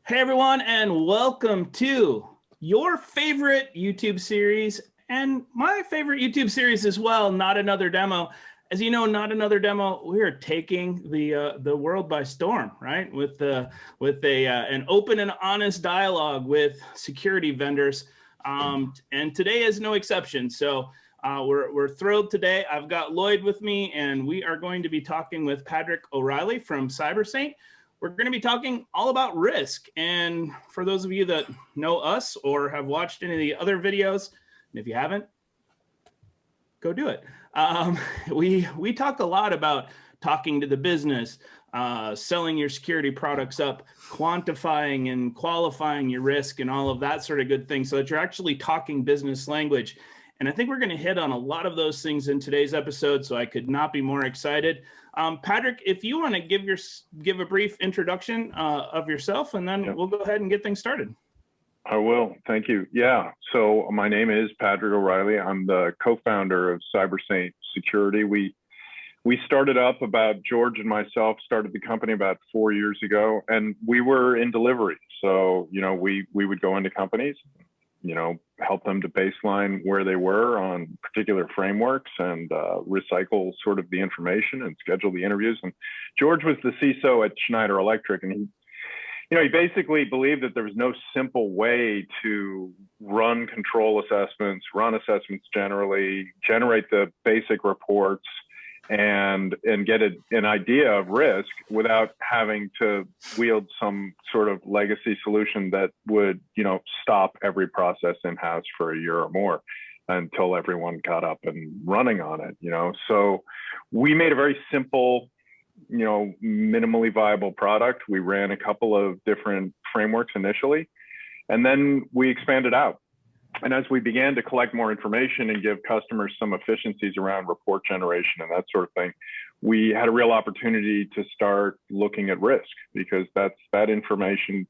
Hey everyone, and welcome to your favorite YouTube series and my favorite YouTube series as well, Not Another Demo. As you know, Not Another Demo, we are taking the world by storm, right? With an open and honest dialogue with security vendors, and today is no exception. So we're thrilled today. I've got Lloyd with me, and we are going to be talking with Padraic O'Reilly from CyberSaint. We're going to be talking all about risk. And for those of you that know us or have watched any of the other videos, and if you haven't, go do it. We talk a lot about talking to the business, selling your security products up, quantifying and qualifying your risk and all of that sort of good thing so that you're actually talking business language. And I think we're going to hit on a lot of those things in today's episode, so I could not be more excited. Padraic, if you want to give a brief introduction of yourself, and then we'll go ahead and get things started. I will. Thank you. Yeah. So my name is Padraic O'Reilly. I'm the co-founder of CyberSaint Security. We started up George and myself started the company about 4 years ago, and we were in delivery. So, we would go into companies, help them to baseline where they were on particular frameworks and recycle sort of the information and schedule the interviews. And George was the CISO at Schneider Electric, and he basically believed that there was no simple way to run control assessments, run assessments generally, generate the basic reports, and get an idea of risk without having to wield some sort of legacy solution that would, stop every process in-house for a year or more until everyone got up and running on it, So we made a very simple, minimally viable product. We ran a couple of different frameworks initially, and then we expanded out. And as we began to collect more information and give customers some efficiencies around report generation and that sort of thing, we had a real opportunity to start looking at risk, because that information,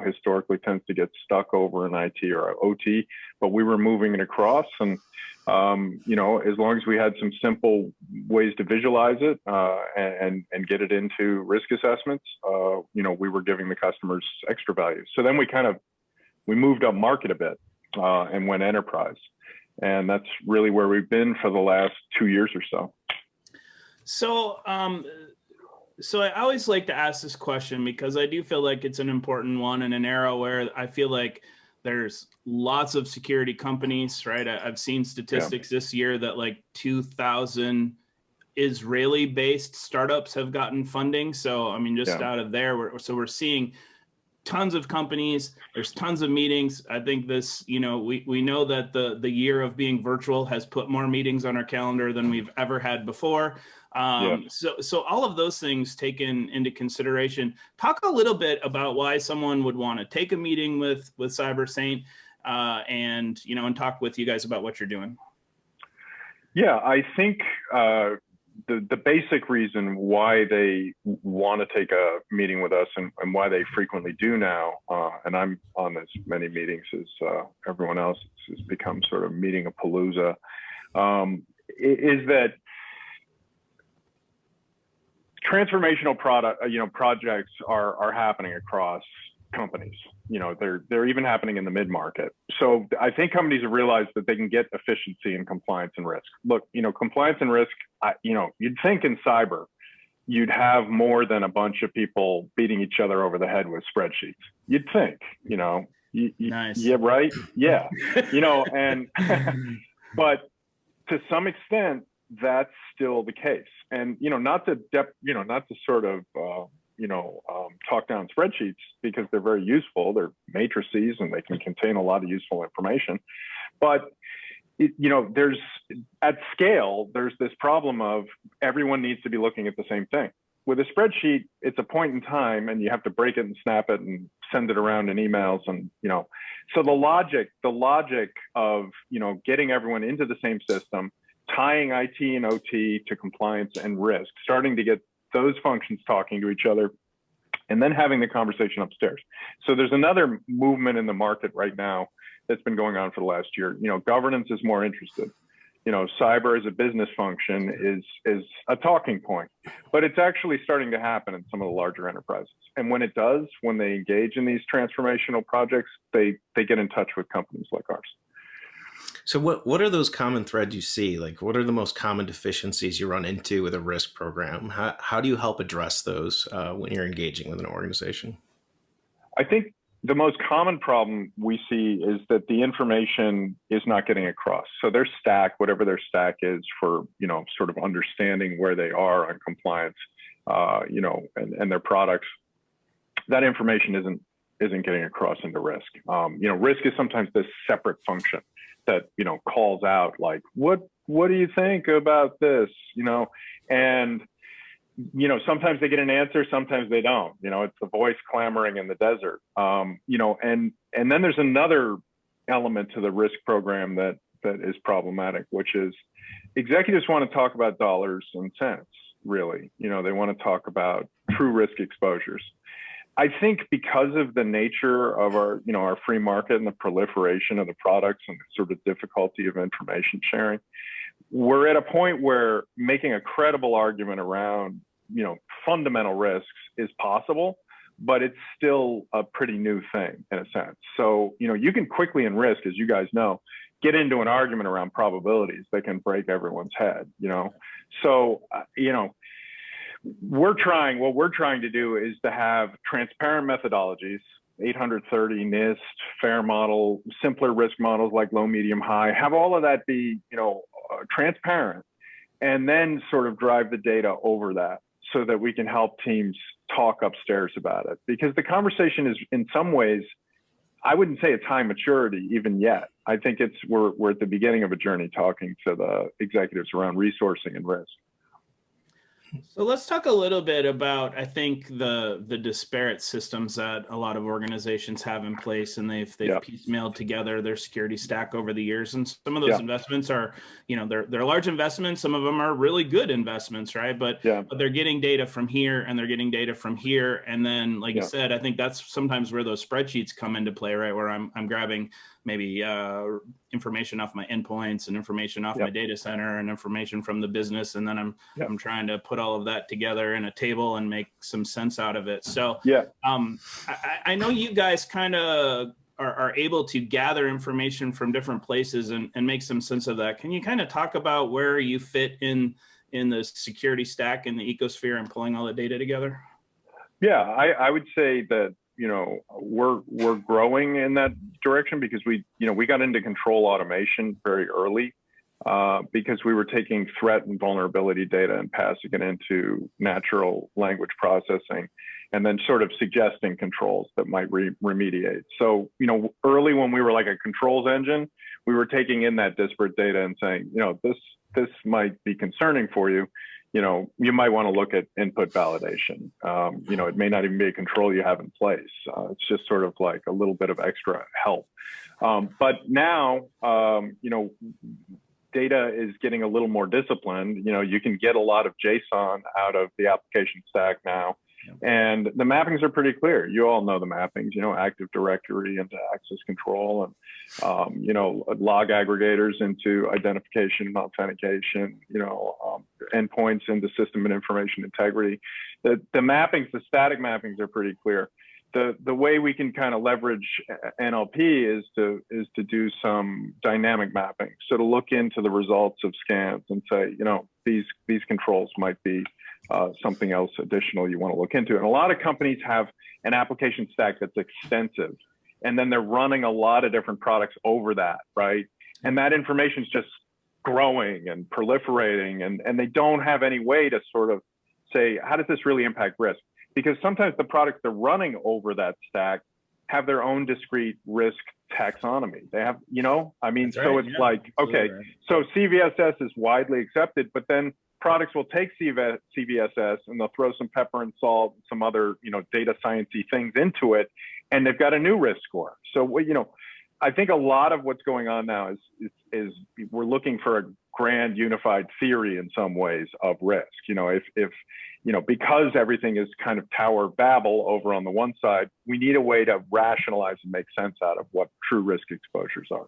historically tends to get stuck over in IT or OT, but we were moving it across. And, as long as we had some simple ways to visualize it and get it into risk assessments, we were giving the customers extra value. So then we moved up market a bit. And went enterprise. And that's really where we've been for the last 2 years or so. So I always like to ask this question because I do feel like it's an important one in an era where I feel like there's lots of security companies, right? I've seen statistics this year that like 2,000 Israeli-based startups have gotten funding. So, out of there, we're seeing tons of companies, there's tons of meetings. I think this, we know that the year of being virtual has put more meetings on our calendar than we've ever had before. So all of those things taken into consideration, talk a little bit about why someone would want to take a meeting with CyberSaint and talk with you guys about what you're doing. Yeah, I think the basic reason why they want to take a meeting with us and why they frequently do now, and I'm on as many meetings as everyone else, it's become sort of meeting-a-palooza, is that transformational projects are happening across companies. They're even happening in the mid-market. So I think companies have realized that they can get efficiency in compliance and risk. Look, compliance and risk, you'd think in cyber, you'd have more than a bunch of people beating each other over the head with spreadsheets. You'd think, Nice. Yeah, right? Yeah. And, but to some extent, that's still the case. And, not to sort of, talk down spreadsheets, because they're very useful. They're matrices and they can contain a lot of useful information. But, there's at scale, there's this problem of everyone needs to be looking at the same thing. With a spreadsheet, it's a point in time and you have to break it and snap it and send it around in emails. And, so the logic of, getting everyone into the same system, tying IT and OT to compliance and risk, starting to get those functions talking to each other, and then having the conversation upstairs. So there's another movement in the market right now that's been going on for the last year. Governance is more interested. cyber as a business function is a talking point, but it's actually starting to happen in some of the larger enterprises. And when it does, when they engage in these transformational projects, they get in touch with companies like ours. So what are those common threads you see? Like, what are the most common deficiencies you run into with a risk program? How do you help address those when you're engaging with an organization? I think the most common problem we see is that the information is not getting across. So their stack, whatever their stack is for, sort of understanding where they are on compliance, and their products, that information isn't getting across into risk. Risk is sometimes this separate function that, calls out like, what do you think about this? And sometimes they get an answer, sometimes they don't. It's the voice clamoring in the desert. And then there's another element to the risk program that is problematic, which is executives want to talk about dollars and cents, really. They want to talk about true risk exposures. I think because of the nature of our free market and the proliferation of the products and the sort of difficulty of information sharing, we're at a point where making a credible argument around, fundamental risks is possible, but it's still a pretty new thing in a sense. So, you can quickly in risk, as you guys know, get into an argument around probabilities that can break everyone's head, So, what we're trying to do is to have transparent methodologies, 830 NIST, FAIR model, simpler risk models like low, medium, high, have all of that be, transparent, and then sort of drive the data over that so that we can help teams talk upstairs about it. Because the conversation is in some ways, I wouldn't say it's high maturity even yet. I think we're at the beginning of a journey talking to the executives around resourcing and risk. So let's talk a little bit about, I think, the disparate systems that a lot of organizations have in place, and they've piecemealed together their security stack over the years. And some of those investments are, they're large investments. Some of them are really good investments, right? But they're getting data from here and they're getting data from here. And then, like you said, I think that's sometimes where those spreadsheets come into play, right? Where I'm grabbing maybe information off my endpoints and information off my data center and information from the business. And then I'm trying to put all of that together in a table and make some sense out of it. So I know you guys kind of are able to gather information from different places and make some sense of that. Can you kind of talk about where you fit in the security stack and the ecosphere and pulling all the data together? Yeah, I would say that we're growing in that direction because we got into control automation very early because we were taking threat and vulnerability data and passing it into natural language processing and then sort of suggesting controls that might remediate. So, early when we were like a controls engine, we were taking in that disparate data and saying, this might be concerning for you. You might want to look at input validation. It may not even be a control you have in place. It's just sort of like a little bit of extra help. But now, data is getting a little more disciplined. You can get a lot of JSON out of the application stack now. And the mappings are pretty clear. You all know the mappings, Active Directory into access control and, log aggregators into identification and authentication, endpoints into system and information integrity. The mappings, the static mappings are pretty clear. The way we can kind of leverage NLP is to do some dynamic mapping. So to look into the results of scans and say, these controls might be something else additional you want to look into. And a lot of companies have an application stack that's extensive, and then they're running a lot of different products over that, right? And that information is just growing and proliferating, and they don't have any way to sort of say, how does this really impact risk? Because sometimes the products they're running over that stack have their own discrete risk taxonomy. They have, That's so right, it's like, okay, so CVSS is widely accepted, but then products will take CVSS and they'll throw some pepper and salt, and some other, data sciencey things into it, and they've got a new risk score. So, I think a lot of what's going on now is we're looking for a grand unified theory in some ways of risk. If because everything is kind of Tower Babel over on the one side, we need a way to rationalize and make sense out of what true risk exposures are.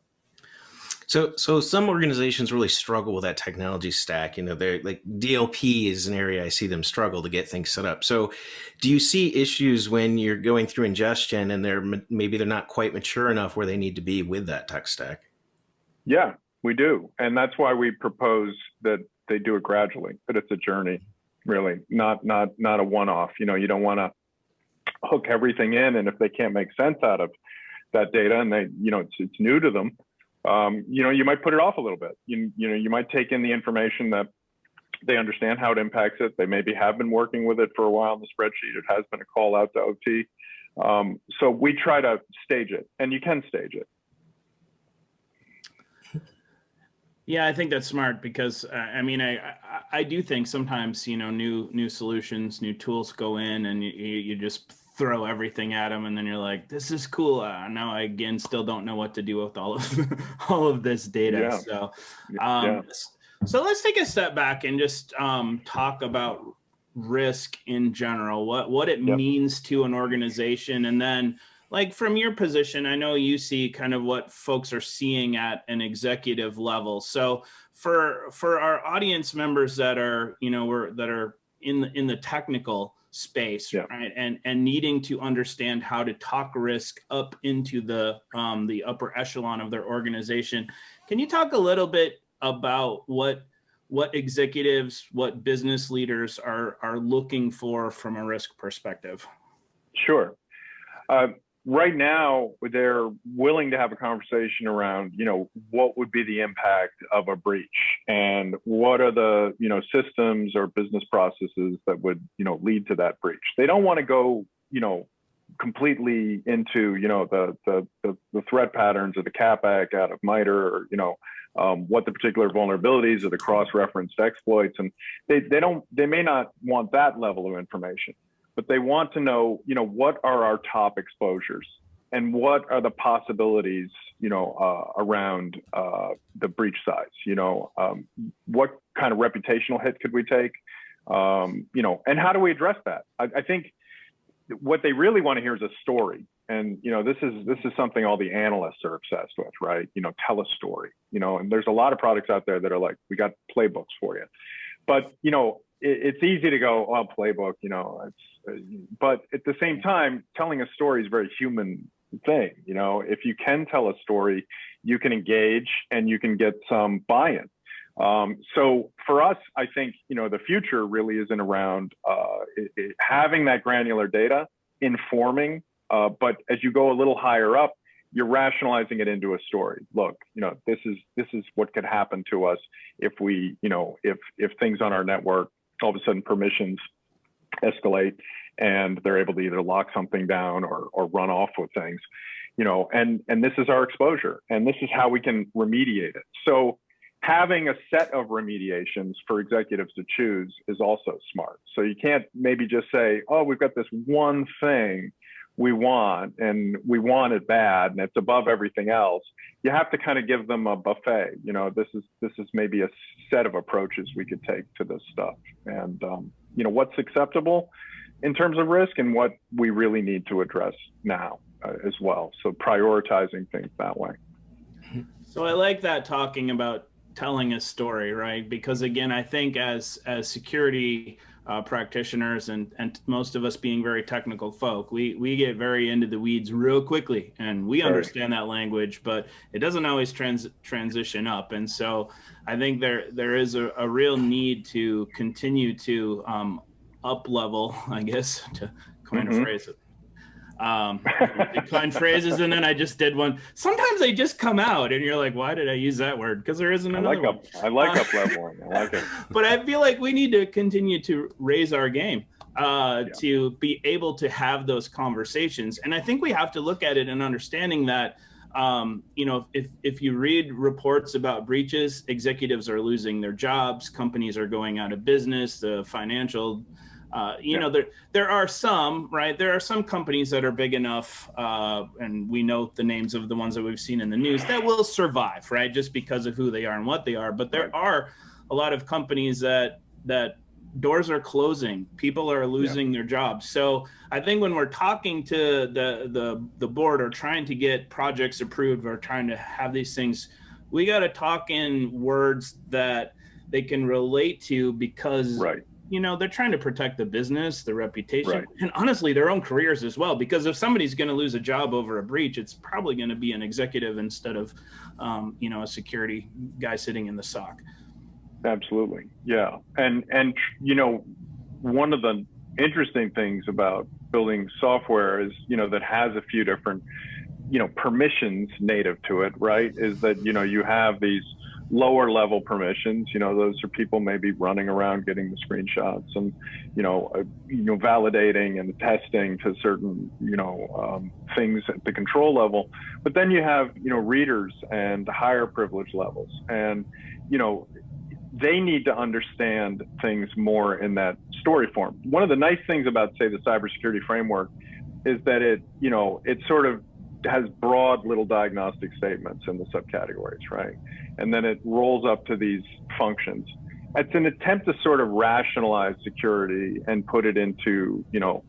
So some organizations really struggle with that technology stack. They're like DLP is an area I see them struggle to get things set up. So do you see issues when you're going through ingestion and maybe they're not quite mature enough where they need to be with that tech stack? Yeah, we do. And that's why we propose that they do it gradually, that it's a journey, really, not a one-off. You don't want to hook everything in, and if they can't make sense out of that data and it's new to them, you might put it off a little bit. You might take in the information that they understand how it impacts it. They maybe have been working with it for a while in the spreadsheet. It has been a call out to OT. So we try to stage it, and you can stage it. Yeah, I think that's smart because I do think sometimes new solutions, new tools go in, and you just throw everything at them, and then you're like, this is cool. Now I again still don't know what to do with all of this data. Yeah. So let's take a step back and just talk about risk in general, what it means to an organization, and then, like, from your position, I know you see kind of what folks are seeing at an executive level. So for our audience members that are, that are in the technical space, right, and needing to understand how to talk risk up into the upper echelon of their organization, can you talk a little bit about what executives, what business leaders are looking for from a risk perspective? Sure. Right now, they're willing to have a conversation around, what would be the impact of a breach, and what are the, systems or business processes that would, lead to that breach. They don't want to go, completely into, the threat patterns of the CAPAC out of MITRE, or, what the particular vulnerabilities or the cross-referenced exploits, and they may not want that level of information. But they want to know, what are our top exposures and what are the possibilities, around the breach size. What kind of reputational hit could we take, and how do we address that? I think what they really want to hear is a story, and this is something all the analysts are obsessed with, right? Tell a story, and there's a lot of products out there that are like, we got playbooks for you, but it's easy to go, oh, playbook, but at the same time, telling a story is a very human thing. If you can tell a story, you can engage and you can get some buy-in. So for us, I think, the future really isn't around having that granular data, informing, but as you go a little higher up, you're rationalizing it into a story. Look, this is what could happen to us if we, if things on our network, all of a sudden permissions escalate and they're able to either lock something down or run off with things, and this is our exposure, and this is how we can remediate it. So having a set of remediations for executives to choose is also smart. So you can't maybe just say, oh, we've got this one thing we want, and we want it bad, and it's above everything else. You have to kind of give them a buffet. This is maybe a set of approaches we could take to this stuff, and what's acceptable in terms of risk and what we really need to address now as well. So prioritizing things that way. So I like that, talking about telling a story, right? Because again, I think as security practitioners and most of us being very technical folk, we get very into the weeds real quickly, and we understand that language, but it doesn't always transition up. And so I think there is a real need to continue to up level, I guess, to coin a phrase. Coin phrases, and then I just did one. Sometimes they just come out, and you're like, "Why did I use that word?" Because there isn't another one. I like up leveling. I like it. But I feel like we need to continue to raise our game to be able to have those conversations. And I think we have to look at it and understanding that, if you read reports about breaches, executives are losing their jobs, companies are going out of business, the financial. There are some, right? There are some companies that are big enough, and we know the names of the ones that we've seen in the news, that will survive, right? Just because of who they are and what they are. But there are a lot of companies that doors are closing, people are losing their jobs. So I think when we're talking to the board, or trying to get projects approved, or trying to have these things we got to talk in words that they can relate to, because Right. you know, they're trying to protect the business, the reputation, Right. and honestly, their own careers as well. Because if somebody's going to lose a job over a breach, it's probably going to be an executive instead of, you know, a security guy sitting in the SOC. Absolutely. Yeah. And, you know, one of the interesting things about building software is, you know, that has a few different, you know, permissions native to it, right? Is that, you know, you have these lower level permissions, you know, those are people maybe running around getting the screenshots and, you know, validating and testing to certain, you know, things at the control level. But then you have, you know, readers and higher privilege levels, and, you know, they need to understand things more in that story form. One of the nice things about, say, the cybersecurity framework is that it, you know, it sort of has broad little diagnostic statements in the subcategories, right? And then it rolls up to these functions. It's an attempt to sort of rationalize security and put it into, you know,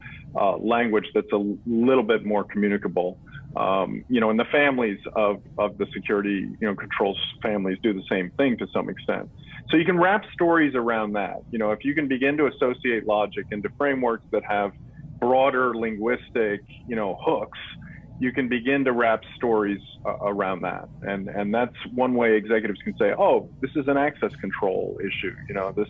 language that's a little bit more communicable. You know, and the families of the security, you know, controls families do the same thing to some extent. So you can wrap stories around that. You know, if you can begin to associate logic into frameworks that have broader linguistic, you know, hooks, you can begin to wrap stories around that. And that's one way executives can say, oh, this is an access control issue. You know, this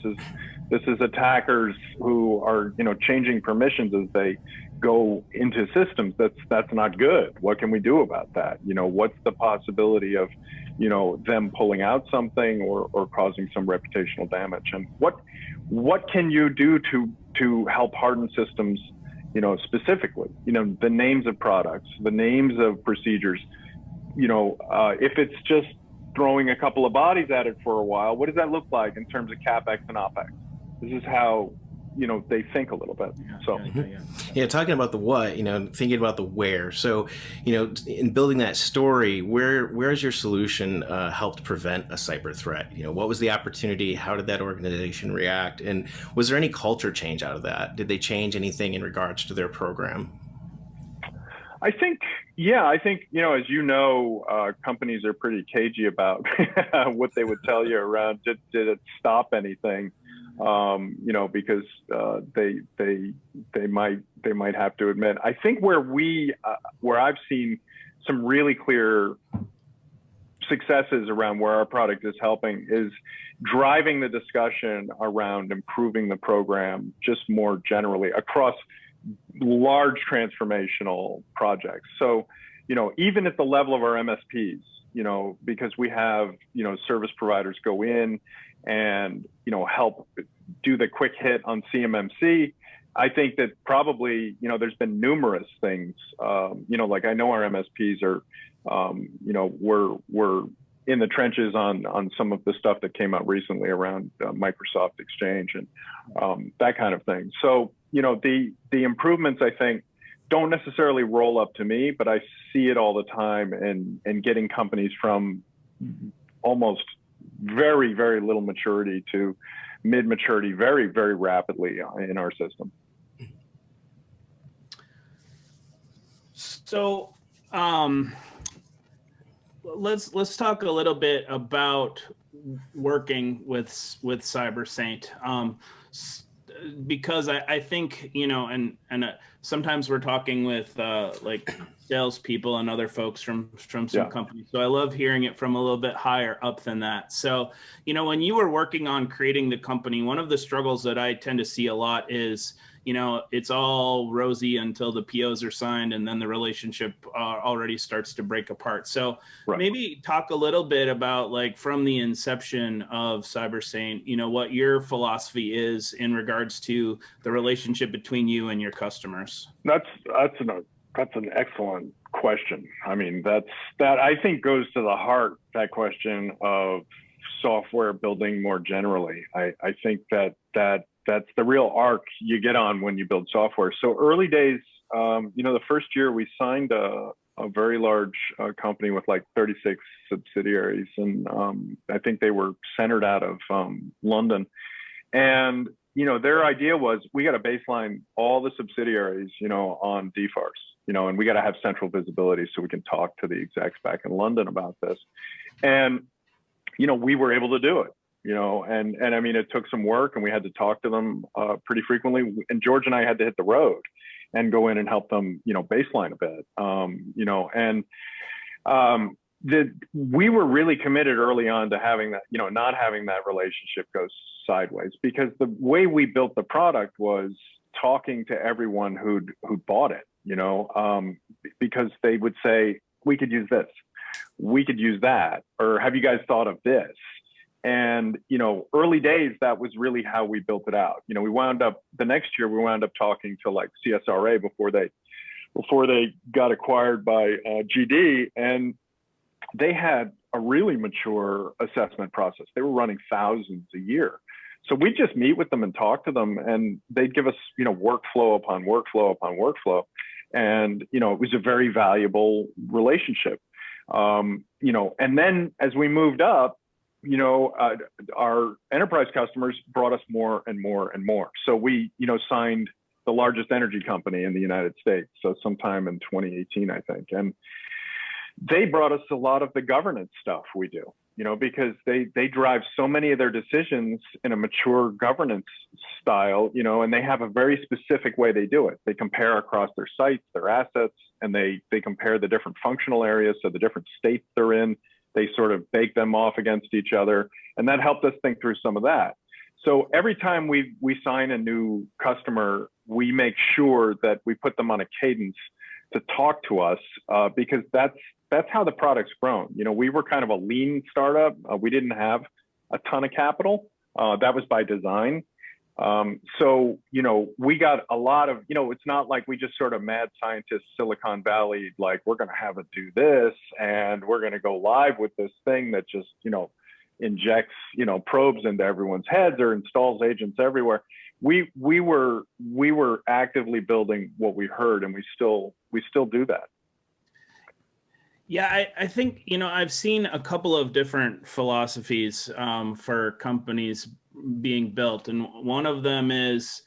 is attackers who are, you know, changing permissions as they go into systems. That's not good. What can we do about that? You know, what's the possibility of, you know, them pulling out something or causing some reputational damage? And what can you do to help harden systems, you know, specifically, you know, the names of products, the names of procedures, you know, if it's just throwing a couple of bodies at it for a while, what does that look like in terms of CapEx and OpEx? This is how, you know, they think a little bit. Yeah, talking about the what, you know, thinking about the where. So, you know, in building that story, where has your solution helped prevent a cyber threat? You know, what was the opportunity? How did that organization react? And was there any culture change out of that? Did they change anything in regards to their program? I think, yeah, you know, as you know, companies are pretty cagey about what they would tell you around, did it stop anything? You know, because they might have to admit. I think where I've seen some really clear successes around where our product is helping is driving the discussion around improving the program just more generally across large transformational projects. So, you know, even at the level of our MSPs, you know, because we have, you know, service providers go in and, you know, help do the quick hit on CMMC. I think that probably, you know, there's been numerous things, you know, like I know our MSPs are, you know, we're in the trenches on some of the stuff that came out recently around Microsoft Exchange and that kind of thing. So, you know, the improvements, I think, don't necessarily roll up to me, but I see it all the time in getting companies from almost very, very little maturity to mid-maturity very, very rapidly in our system. So let's talk a little bit about working with CyberSaint. Because I think, you know, and sometimes we're talking with like salespeople and other folks from some companies. So I love hearing it from a little bit higher up than that. So, you know, when you were working on creating the company, one of the struggles that I tend to see a lot is, you know, it's all rosy until the POs are signed and then the relationship already starts to break apart. So maybe talk a little bit about, like, from the inception of CyberSaint, you know, what your philosophy is in regards to the relationship between you and your customers. That's an excellent question. I mean, that I think goes to the heart, that question of software building more generally. I think that's the real arc you get on when you build software. So early days, you know, the first year we signed a very large company with like 36 subsidiaries. And I think they were centered out of London. And, you know, their idea was, we got to baseline all the subsidiaries, you know, on DFARS, you know, and we got to have central visibility so we can talk to the execs back in London about this. And we were able to do it. And I mean, it took some work, and we had to talk to them pretty frequently. And George and I had to hit the road and go in and help them, baseline a bit. We were really committed early on to having that, not having that relationship go sideways, because the way we built the product was talking to everyone who'd bought it, because they would say, we could use this, we could use that, or have you guys thought of this? And, early days, that was really how we built it out. The next year, we wound up talking to like CSRA before they got acquired by GD, and they had a really mature assessment process. They were running thousands a year. So we'd just meet with them and talk to them, and they'd give us, workflow upon workflow upon workflow. And, it was a very valuable relationship. And then as we moved up, our enterprise customers brought us more and more and more. So we, signed the largest energy company in the United States. So sometime in 2018, I think. And they brought us a lot of the governance stuff we do, because they drive so many of their decisions in a mature governance style, and they have a very specific way they do it. They compare across their sites, their assets, and they compare the different functional areas, so the different states they're in. They sort of bake them off against each other. And that helped us think through some of that. So every time we sign a new customer, we make sure that we put them on a cadence to talk to us, because that's how the product's grown. We were kind of a lean startup. We didn't have a ton of capital. That was by design. So, we got a lot of, it's not like we just sort of mad scientist Silicon Valley, like we're going to have it do this, and we're going to go live with this thing that just, injects, probes into everyone's heads or installs agents everywhere. We were actively building what we heard, and we still do that. Yeah, I think, I've seen a couple of different philosophies for companies being built. And one of them is,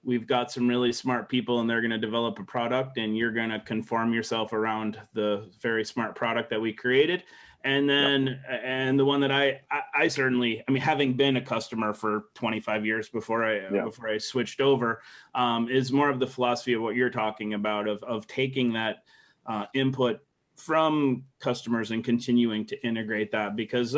we've got some really smart people and they're going to develop a product, and you're going to conform yourself around the very smart product that we created. And then, and the one that I certainly, having been a customer for 25 years before I switched over, is more of the philosophy of what you're talking about, of taking that input from customers and continuing to integrate that, because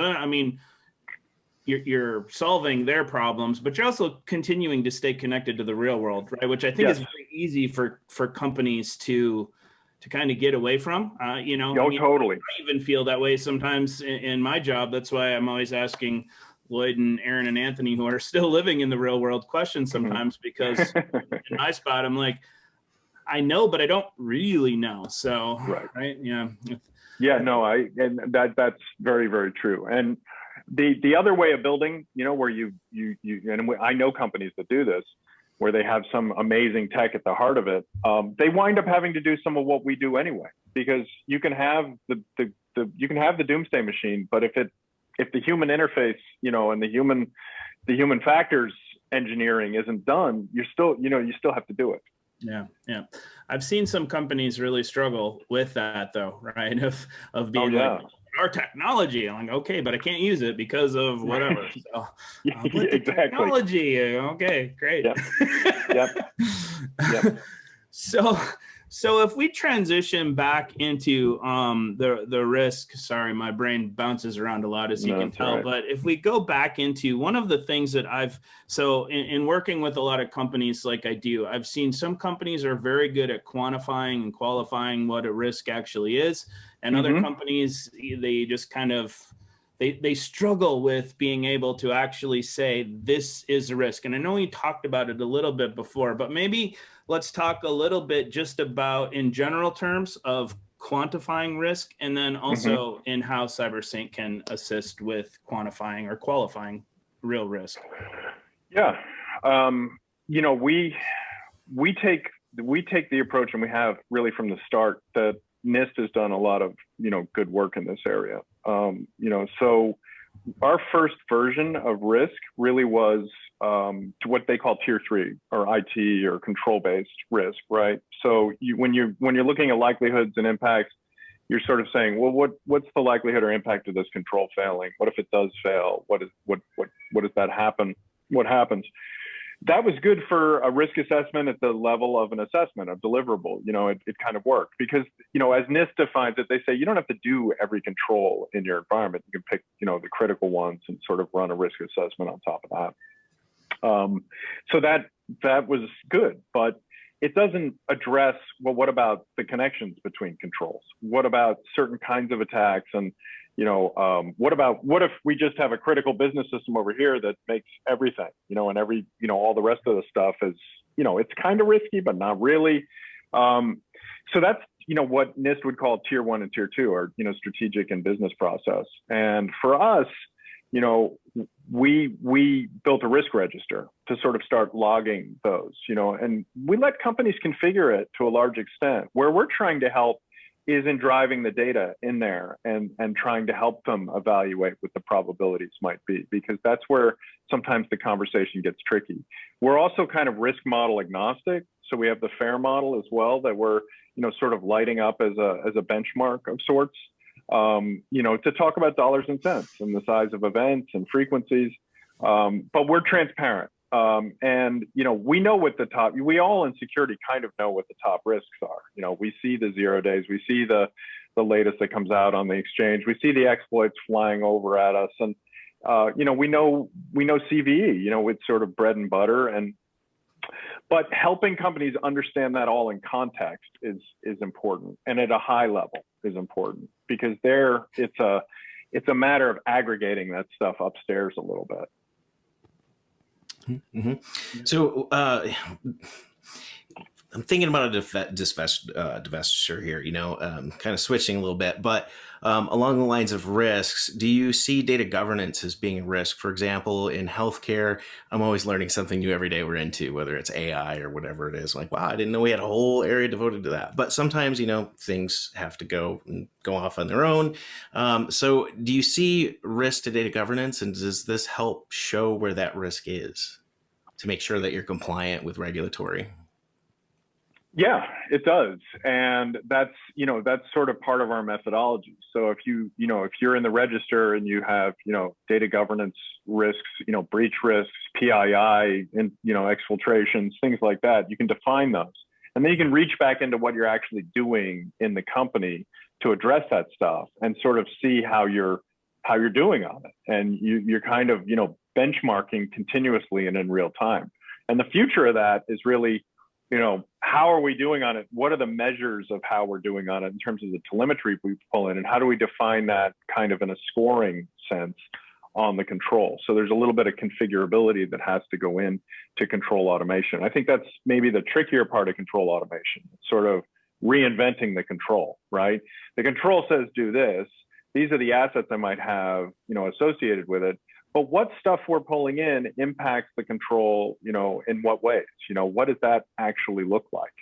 you're solving their problems, but you're also continuing to stay connected to the real world, right? Which I think is very easy for companies to kind of get away from. Totally. I even feel that way sometimes in my job. That's why I'm always asking Lloyd and Aaron and Anthony, who are still living in the real world, questions sometimes, because in my spot, I'm like, I know, but I don't really know. So, right? Yeah. Yeah, no, and that's very, very true. And the other way of building, where I know companies that do this, where they have some amazing tech at the heart of it, they wind up having to do some of what we do anyway, because you can have the doomsday machine, but if the human interface, and the human factors engineering isn't done, you still have to do it. Yeah. I've seen some companies really struggle with that, though, right? Of being like, our technology. I'm like, okay, but I can't use it because of whatever. So, exactly. Technology. Okay, great. Yep. So if we transition back into the risk, sorry, my brain bounces around a lot, as you can tell, right. But if we go back into one of the things that in working with a lot of companies like I do, I've seen some companies are very good at quantifying and qualifying what a risk actually is. And other companies, they just kind of, they struggle with being able to actually say, this is a risk. And I know we talked about it a little bit before, but maybe let's talk a little bit just about, in general terms, of quantifying risk, and then also in how CyberSaint can assist with quantifying or qualifying real risk. Yeah. We take the approach, and we have really from the start, that NIST has done a lot of, good work in this area. So our first version of risk really was to what they call tier 3, or IT, or control-based risk, right? So when you're looking at likelihoods and impacts, you're sort of saying, well, what's the likelihood or impact of this control failing? What if it does fail? What does that happen? What happens? That was good for a risk assessment at the level of an assessment, of deliverable. It kind of worked because, as NIST defines it, they say you don't have to do every control in your environment. You can pick, the critical ones and sort of run a risk assessment on top of that. So that was good, but it doesn't address, well, what about the connections between controls? What about certain kinds of attacks? And what if we just have a critical business system over here that makes everything, and all the rest of the stuff is, it's kind of risky, but not really. So that's, what NIST would call tier 1 and tier 2, or, strategic and business process. And for us, we built a risk register to sort of start logging those, and we let companies configure it to a large extent. Where we're trying to help is in driving the data in there and trying to help them evaluate what the probabilities might be, because that's where sometimes the conversation gets tricky. We're also kind of risk model agnostic. So we have the FAIR model as well that we're, sort of lighting up as a benchmark of sorts, to talk about dollars and cents and the size of events and frequencies. But we're transparent. And, we know what we all in security kind of know what the top risks are. We see the 0 days, we see the latest that comes out on the exchange, we see the exploits flying over at us. And, we know CVE, it's sort of bread and butter. But helping companies understand that all in context is important. And at a high level is important, because it's a matter of aggregating that stuff upstairs a little bit. Mm-hmm. So I'm thinking about a divestiture here, kind of switching a little bit, but along the lines of risks, do you see data governance as being a risk? For example, in healthcare, I'm always learning something new every day we're into, whether it's AI or whatever it is. Like, wow, I didn't know we had a whole area devoted to that. But sometimes, things have to go off on their own. So do you see risk to data governance, and does this help show where that risk is to make sure that you're compliant with regulatory? Yeah, it does. And that's sort of part of our methodology. So if you're in the register and you have, data governance risks, breach risks, PII, and, exfiltrations, things like that, you can define those. And then you can reach back into what you're actually doing in the company to address that stuff and sort of see how you're doing on it. And you're kind of, benchmarking continuously and in real time. And the future of that is really, how are we doing on it? What are the measures of how we're doing on it in terms of the telemetry we pull in, and how do we define that kind of in a scoring sense on the control? So there's a little bit of configurability that has to go in to control automation. I think that's maybe the trickier part of control automation, sort of reinventing the control, right? The control says do this. These are the assets I might have, associated with it. But what stuff we're pulling in impacts the control, in what ways? What does that actually look like?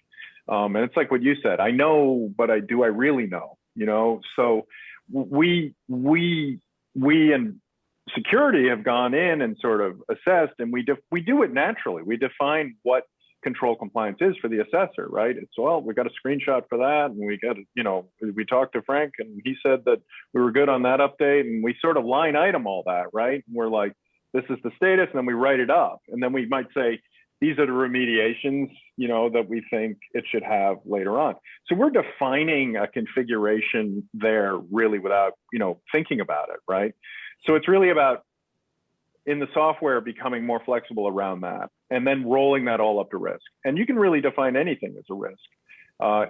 And it's like what you said, I know, but do I really know? So we in security have gone in and sort of assessed, and we do it naturally. We define what control compliance is for the assessor, right? It's, well, we got a screenshot for that, and we got, we talked to Frank and he said that we were good on that update, and we sort of line item all that, right? And we're like, this is the status, and then we write it up, and then we might say, these are the remediations, that we think it should have later on. So we're defining a configuration there really without, thinking about it, right? So it's really about, in the software, becoming more flexible around that, and then rolling that all up to risk. And you can really define anything as a risk.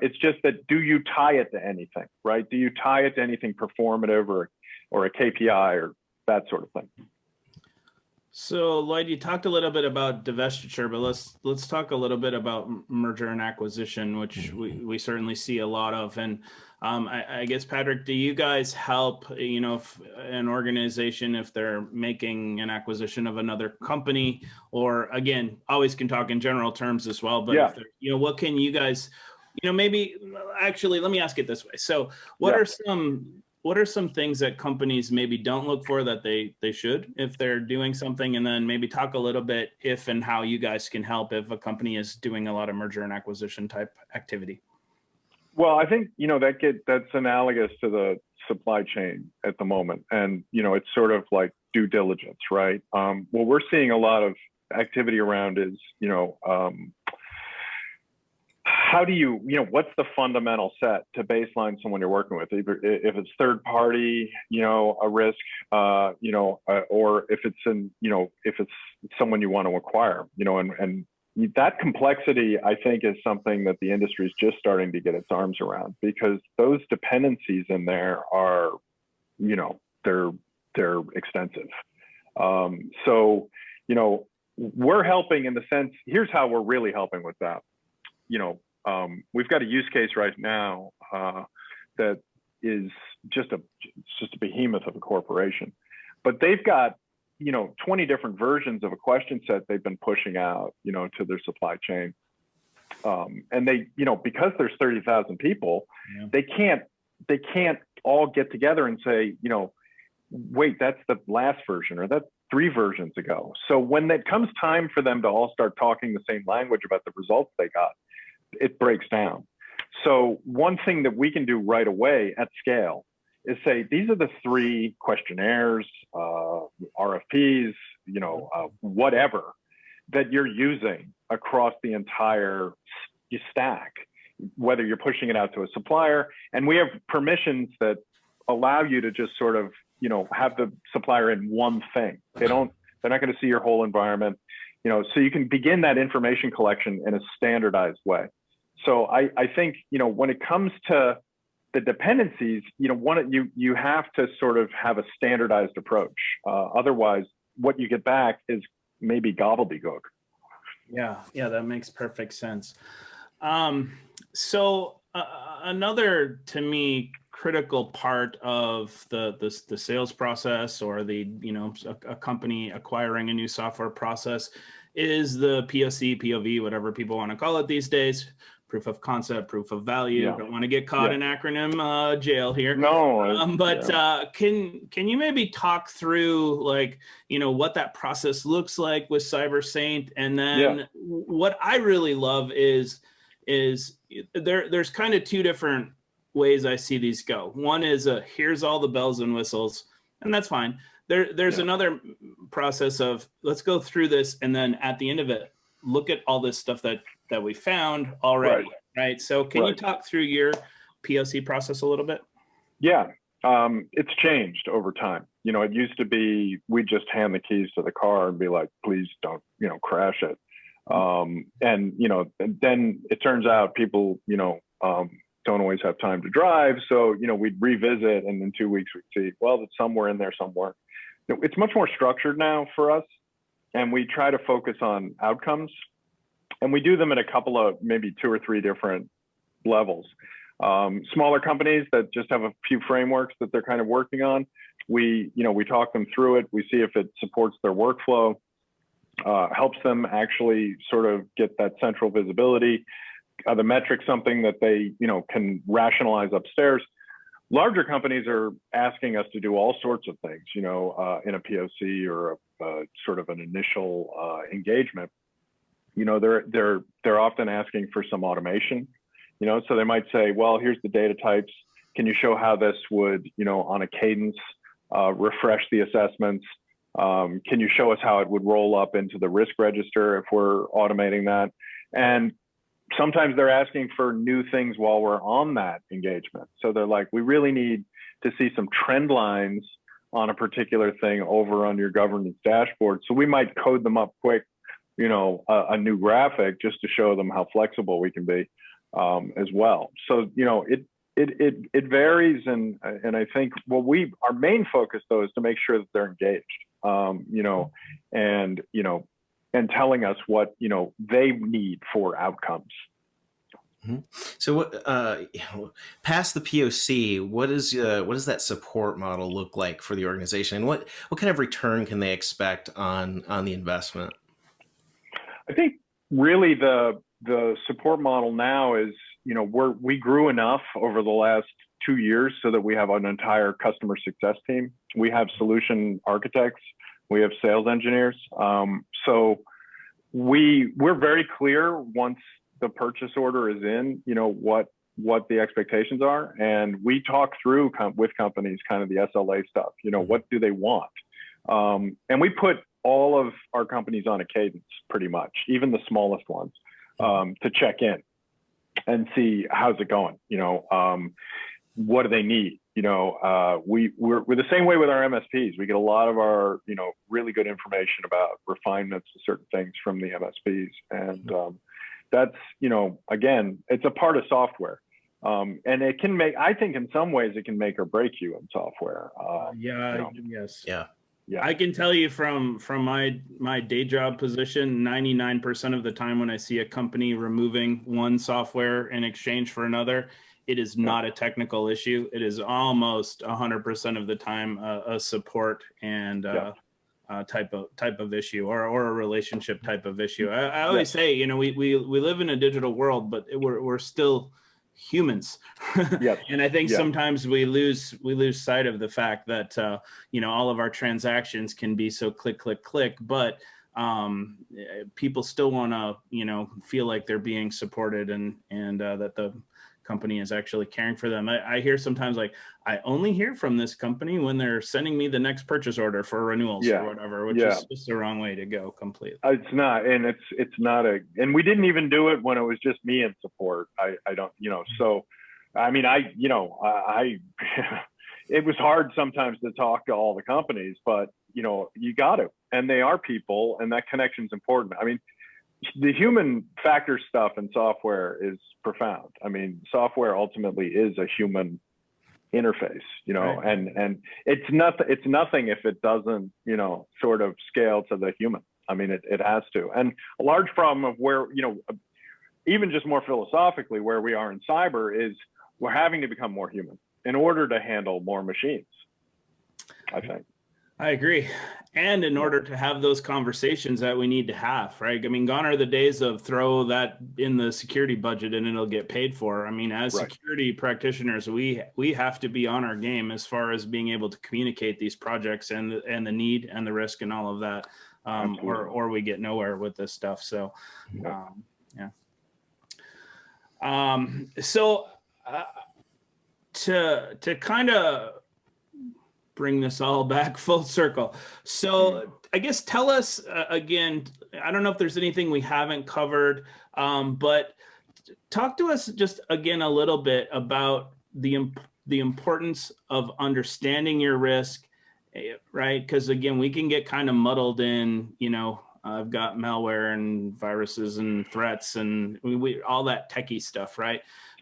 It's just that, do you tie it to anything, right? Do you tie it to anything performative or a KPI or that sort of thing? So Lloyd, you talked a little bit about divestiture, but let's talk a little bit about merger and acquisition, which we certainly see a lot of. And I guess, Padraic, do you guys help, if an organization, if they're making an acquisition of another company, or again, always can talk in general terms as well, but yeah. if what can you guys, maybe actually, let me ask it this way. So what are some things that companies maybe don't look for that they should if they're doing something? And then maybe talk a little bit if and how you guys can help if a company is doing a lot of merger and acquisition type activity. Well, I think, that's analogous to the supply chain at the moment. And, it's sort of like due diligence, right? What we're seeing a lot of activity around is, how do what's the fundamental set to baseline someone you're working with? Either if it's third party, a risk, or if it's if it's someone you want to acquire, and that complexity, I think, is something that the industry is just starting to get its arms around, because those dependencies in there are, they're extensive. So, we're helping in the sense, here's how we're really helping with that. We've got a use case right now that is just a behemoth of a corporation, but they've got 20 different versions of a question set they've been pushing out, to their supply chain. And they, because there's 30,000 people, they can't all get together and say, wait, that's the last version, or that's 3 versions ago. So when it comes time for them to all start talking the same language about the results they got, it breaks down. So one thing that we can do right away at scale is say, these are the 3 questionnaires, RFPs, whatever that you're using across the entire stack, whether you're pushing it out to a supplier. And we have permissions that allow you to just sort of, have the supplier in one thing. They're not going to see your whole environment, so you can begin that information collection in a standardized way. So I think, when it comes to the dependencies, you have to sort of have a standardized approach. Otherwise, what you get back is maybe gobbledygook. Yeah, that makes perfect sense. So another, to me, critical part of the sales process, or the a company acquiring a new software process, is the POC, POV, whatever people want to call it these days. Proof of concept, proof of value. Yeah. Don't want to get caught in acronym jail here. No. Can you maybe talk through, like, what that process looks like with CyberSaint? And then what I really love is there's kind of 2 different ways I see these go. One is here's all the bells and whistles, and that's fine. There's another process of, let's go through this, and then at the end of it, look at all this stuff that we found already, right? So can you talk through your POC process a little bit? Yeah, it's changed over time. It used to be, we just hand the keys to the car and be like, please don't, crash it. And, then it turns out people, don't always have time to drive. So, we'd revisit, and in 2 weeks we'd see, well, it's somewhere in there somewhere. It's much more structured now for us, and we try to focus on outcomes. And we do them at a couple of, maybe 2 or 3 different levels. Smaller companies that just have a few frameworks that they're kind of working on, we talk them through it. We see if it supports their workflow, helps them actually sort of get that central visibility. The metric something that they, can rationalize upstairs. Larger companies are asking us to do all sorts of things, in a POC or a sort of an initial engagement. They're often asking for some automation, so they might say, well, here's the data types. Can you show how this would, on a cadence, refresh the assessments? Can you show us how it would roll up into the risk register if we're automating that? And sometimes they're asking for new things while we're on that engagement. So they're like, we really need to see some trend lines on a particular thing over on your governance dashboard. So we might code them up quick, a new graphic, just to show them how flexible we can be as well. So, it varies. And I think our main focus though is to make sure that they're engaged, and telling us what, they need for outcomes. Mm-hmm. So what, past the POC, what does that support model look like for the organization, and what kind of return can they expect on the investment? I think really the support model now is, we grew enough over the last 2 years so that we have an entire customer success team. We have solution architects, we have sales engineers. So we're very clear once the purchase order is in, what what the expectations are, and we talk through with companies kind of the SLA stuff. You know, what do they want? And we put all of our companies on a cadence, pretty much, even the smallest ones, to check in and see how's it going. You know, what do they need? You know, we're the same way with our MSPs. We get a lot of our, you know, really good information about refinements to certain things from the MSPs, and that's, you know, again, it's a part of software. And it can make, I think in some ways it can make or break you in software. Yeah, you know. yes. Yeah. Yeah. I can tell you from my day job position, 99% of the time when I see a company removing one software in exchange for another, it is not a technical issue. It is almost 100% of the time a support and type of issue, or a relationship type of issue. I always say, you know, we live in a digital world, but we're still humans. Yes. And I think Yeah. sometimes we lose sight of the fact that you know, all of our transactions can be so click, but people still want to, you know, feel like they're being supported, and that the company is actually caring for them. I hear sometimes, like, I only hear from this company when they're sending me the next purchase order for renewals or whatever, which is just the wrong way to go completely. It's not, and it's not and we didn't even do it when it was just me in support. I don't, you know, so, I mean, you know, it was hard sometimes to talk to all the companies, but, you know, you got to, and they are people, and that connection is important. I mean, the human factor stuff in software is profound. I mean, software ultimately is a human interface, you know, right. and it's nothing if it doesn't, you know, sort of scale to the human. I mean, it has to. And a large problem of where, you know, even just more philosophically, where we are in cyber is we're having to become more human in order to handle more machines, I think. I agree. And in order to have those conversations that we need to have, right? I mean, gone are the days of throw that in the security budget and it'll get paid for. I mean, as security practitioners, we have to be on our game as far as being able to communicate these projects and the need and the risk and all of that, or we get nowhere with this stuff. So, to kind of bring this all back full circle. So I guess tell us again, I don't know if there's anything we haven't covered, but talk to us just again a little bit about the importance of understanding your risk, right? Because again, we can get kind of muddled in, you know, I've got malware and viruses and threats and all that techie stuff, right?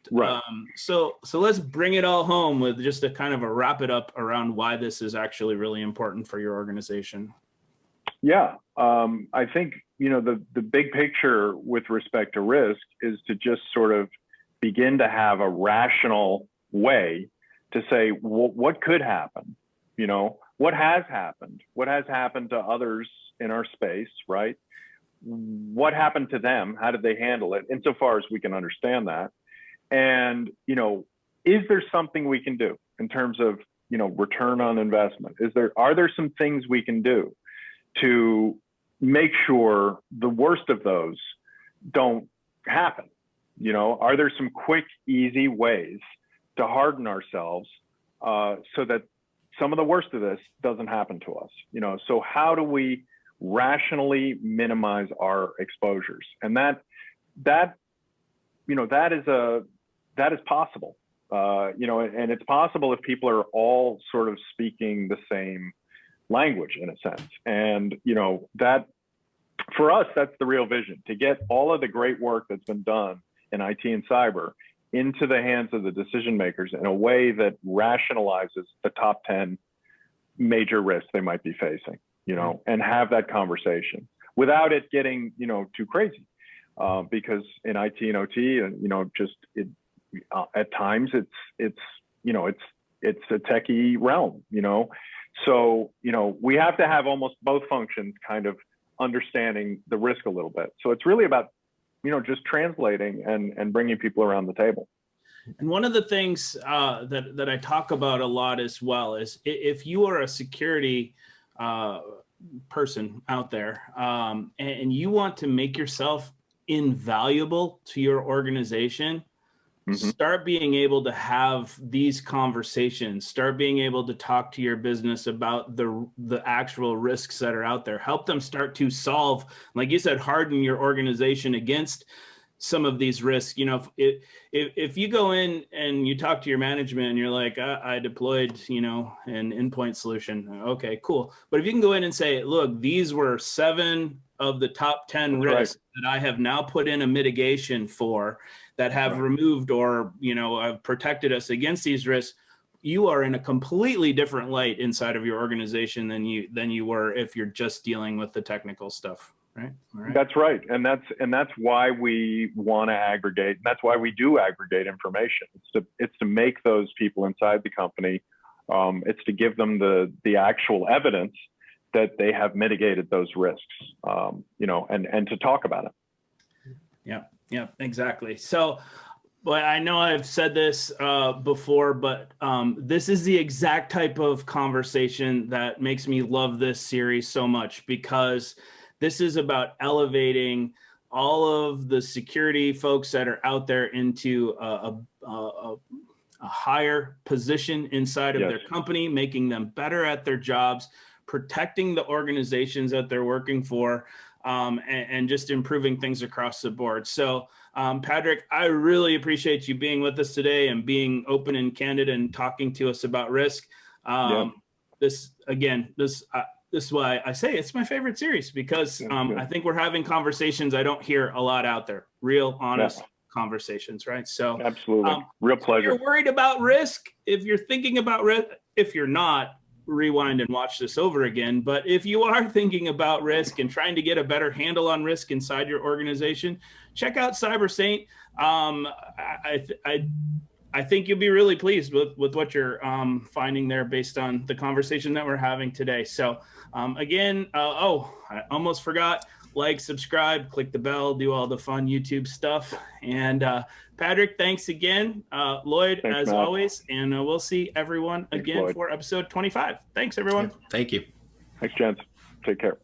Right. So let's bring it all home with just a kind of a wrap it up around why this is actually really important for your organization. Yeah. I think, you know, the big picture with respect to risk is to just sort of begin to have a rational way to say, what could happen? You know, what has happened to others in our space, right? What happened to them? How did they handle it? Insofar as we can understand that. And, you know, is there something we can do in terms of, you know, return on investment? Are there some things we can do to make sure the worst of those don't happen? You know, are there some quick, easy ways to harden ourselves so that some of the worst of this doesn't happen to us? You know, so how do we rationally minimize our exposures? And that you know, that is possible, you know, and it's possible if people are all sort of speaking the same language in a sense. And, you know, that for us, that's the real vision, to get all of the great work that's been done in IT and cyber into the hands of the decision makers in a way that rationalizes the top 10 major risks they might be facing, you know, and have that conversation without it getting, you know, too crazy. Because in IT and OT, and, you know, just at times it's you know, it's a techie realm, you know. So, you know, we have to have almost both functions kind of understanding the risk a little bit. So it's really about, you know, just translating and bringing people around the table. And one of the things that I talk about a lot as well is if you are a security person out there and you want to make yourself invaluable to your organization, start being able to have these conversations, start being able to talk to your business about the actual risks that are out there, help them start to solve, like you said, harden your organization against some of these risks. You know, if you go in and you talk to your management and you're like, I deployed, you know, an endpoint solution. Okay, cool. But if you can go in and say, look, these were 7 of the top 10 risks that I have now put in a mitigation for, that have removed or, you know, have protected us against these risks, you are in a completely different light inside of your organization than you were if you're just dealing with the technical stuff. Right. That's right. And that's why we want to aggregate. And that's why we do aggregate information. It's to make those people inside the company, it's to give them the actual evidence that they have mitigated those risks, you know, and to talk about it. Yeah, exactly. So, but I know I've said this before, but this is the exact type of conversation that makes me love this series so much, because this is about elevating all of the security folks that are out there into a higher position inside of their company, making them better at their jobs, protecting the organizations that they're working for, and just improving things across the board. So, Padraic, I really appreciate you being with us today and being open and candid and talking to us about risk. This is why I say it's my favorite series, because I think we're having conversations I don't hear a lot out there, real, honest conversations, right? So absolutely, real pleasure. If you're worried about risk, if you're thinking about risk, if you're not, rewind and watch this over again. But if you are thinking about risk and trying to get a better handle on risk inside your organization, check out CyberSaint. I think you'll be really pleased with what you're finding there based on the conversation that we're having today. So again, I almost forgot, like, subscribe, click the bell, do all the fun YouTube stuff. And Padraic, thanks again. Lloyd, thanks, as Matt. Always. And we'll see everyone again for episode 25. Thanks, everyone. Thank you. Thanks, gents. Take care.